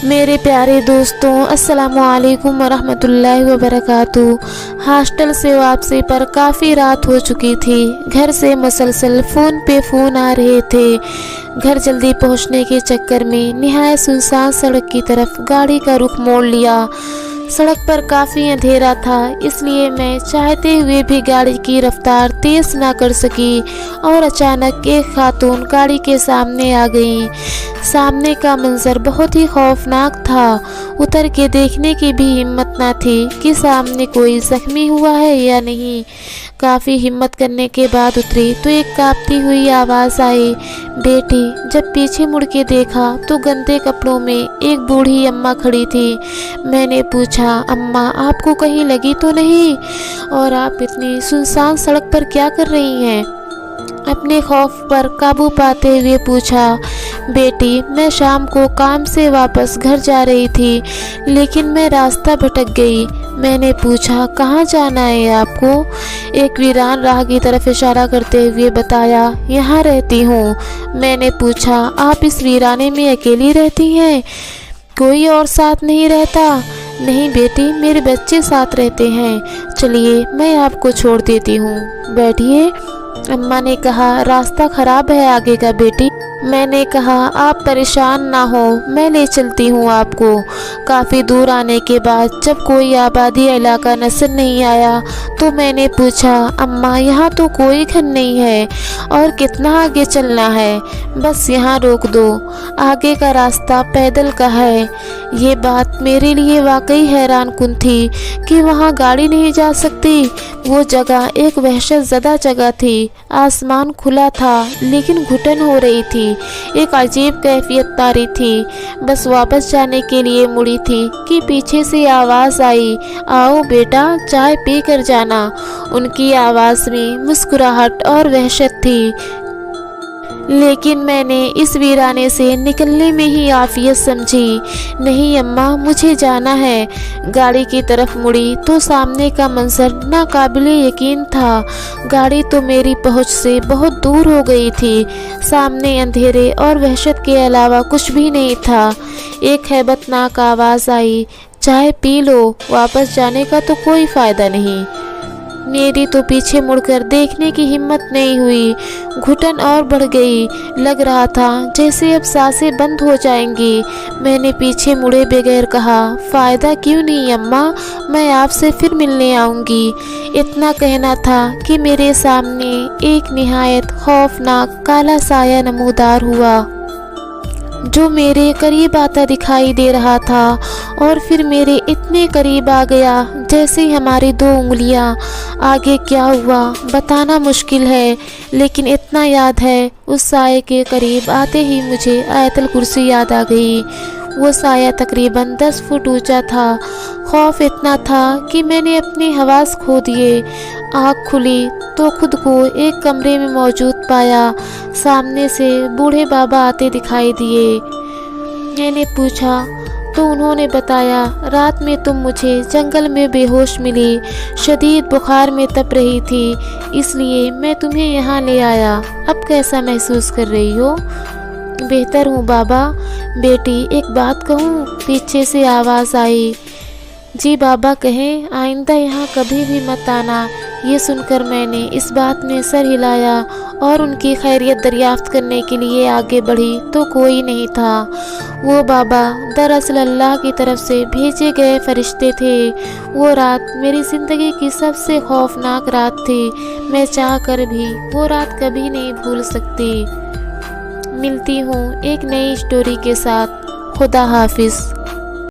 मेरे प्यारे दोस्तों, अस्सलामु अलैकुम वरहमतुल्लाहि वबरकातुहू। हॉस्टल से वापसी पर काफ़ी रात हो चुकी थी। घर से मुसलसल फ़ोन पे फ़ोन आ रहे थे। घर जल्दी पहुंचने के चक्कर में निहायत सुनसान सड़क की तरफ गाड़ी का रुख मोड़ लिया। सड़क पर काफ़ी अंधेरा था, इसलिए मैं चाहते हुए भी गाड़ी की रफ्तार तेज़ ना कर सकी और अचानक एक खातून गाड़ी के सामने आ गई। सामने का मंजर बहुत ही खौफनाक था। उतर के देखने की भी हिम्मत ना थी कि सामने कोई जख्मी हुआ है या नहीं। काफ़ी हिम्मत करने के बाद उतरी तो एक कांपती हुई आवाज़ आई, बेटी। जब पीछे मुड़ के देखा तो गंदे कपड़ों में एक बूढ़ी अम्मा खड़ी थी। मैंने पूछा, अम्मा आपको कहीं लगी तो नहीं? और आप इतनी सुनसान सड़क पर क्या कर रही हैं? अपने खौफ पर काबू पाते हुए पूछा, बेटी मैं शाम को काम से वापस घर जा रही थी, लेकिन मैं रास्ता भटक गई। मैंने पूछा, कहाँ जाना है आपको? एक वीरान राह की तरफ इशारा करते हुए बताया, यहाँ रहती हूँ। मैंने पूछा, आप इस वीराने में अकेली रहती हैं? कोई और साथ नहीं रहता? नहीं बेटी, मेरे बच्चे साथ रहते हैं। चलिए मैं आपको छोड़ देती हूँ, बैठिए। अम्मा ने कहा, रास्ता खराब है आगे का बेटी। मैंने कहा, आप परेशान ना हो, मैं ले चलती हूँ आपको। काफ़ी दूर आने के बाद जब कोई आबादी इलाका नजर नहीं आया तो मैंने पूछा, अम्मा यहाँ तो कोई घर नहीं है और कितना आगे चलना है? बस यहाँ रोक दो, आगे का रास्ता पैदल का है। ये बात मेरे लिए वाकई हैरान कुन थी कि वहाँ गाड़ी नहीं जा सकती। वो जगह एक वहशत ज़दा जगह थी। आसमान खुला था लेकिन घुटन हो रही थी। एक अजीब कैफियत तारी थी। बस वापस जाने के लिए मुड़ी थी कि पीछे से आवाज़ आई, आओ बेटा चाय पी कर जाना। उनकी आवाज़ में मुस्कुराहट और वहशत थी, लेकिन मैंने इस वीराने से निकलने में ही आफियत समझी। नहीं अम्मा, मुझे जाना है। गाड़ी की तरफ मुड़ी तो सामने का मंजर नाकाबिले यकीन था। गाड़ी तो मेरी पहुंच से बहुत दूर हो गई थी। सामने अंधेरे और वहशत के अलावा कुछ भी नहीं था। एक हैबतनाक आवाज़ आई, चाय पी लो, वापस जाने का तो कोई फ़ायदा नहीं। मेरी तो पीछे मुड़कर देखने की हिम्मत नहीं हुई। घुटन और बढ़ गई। लग रहा था जैसे अब सांसें बंद हो जाएंगी। मैंने पीछे मुड़े बगैर कहा, फ़ायदा क्यों नहीं अम्मा, मैं आपसे फिर मिलने आऊँगी। इतना कहना था कि मेरे सामने एक निहायत खौफनाक काला साया नमूदार हुआ, जो मेरे करीब आता दिखाई दे रहा था और फिर मेरे इतने करीब आ गया जैसे हमारी दो उंगलियां। आगे क्या हुआ बताना मुश्किल है, लेकिन इतना याद है, उस साये के करीब आते ही मुझे आयतल कुर्सी याद आ गई। वो साया तकरीबन 10 फुट ऊंचा था। खौफ इतना था कि मैंने अपने हवास खो दिए। आँख खुली तो खुद को एक कमरे में मौजूद पाया। सामने से बूढ़े बाबा आते दिखाई दिए। मैंने पूछा तो उन्होंने बताया, रात में तुम मुझे जंगल में बेहोश मिली, शदीद बुखार में तप रही थी, इसलिए मैं तुम्हें यहाँ ले आया। अब कैसा महसूस कर रही हो? बेहतर हूँ बाबा। बेटी एक बात कहूँ? पीछे से आवाज़ आई। जी बाबा कहें, आइंदा यहाँ कभी भी मत आना। ये सुनकर मैंने इस बात में सर हिलाया और उनकी खैरियत दरियाफ्त करने के लिए आगे बढ़ी तो कोई नहीं था। वो बाबा दरअसल अल्लाह की तरफ से भेजे गए फरिश्ते थे। वो रात मेरी ज़िंदगी की सबसे खौफनाक रात थी। मैं चाह कर भी वो रात कभी नहीं भूल सकती। मिलती हूँ एक नई स्टोरी के साथ। खुदा हाफिज़।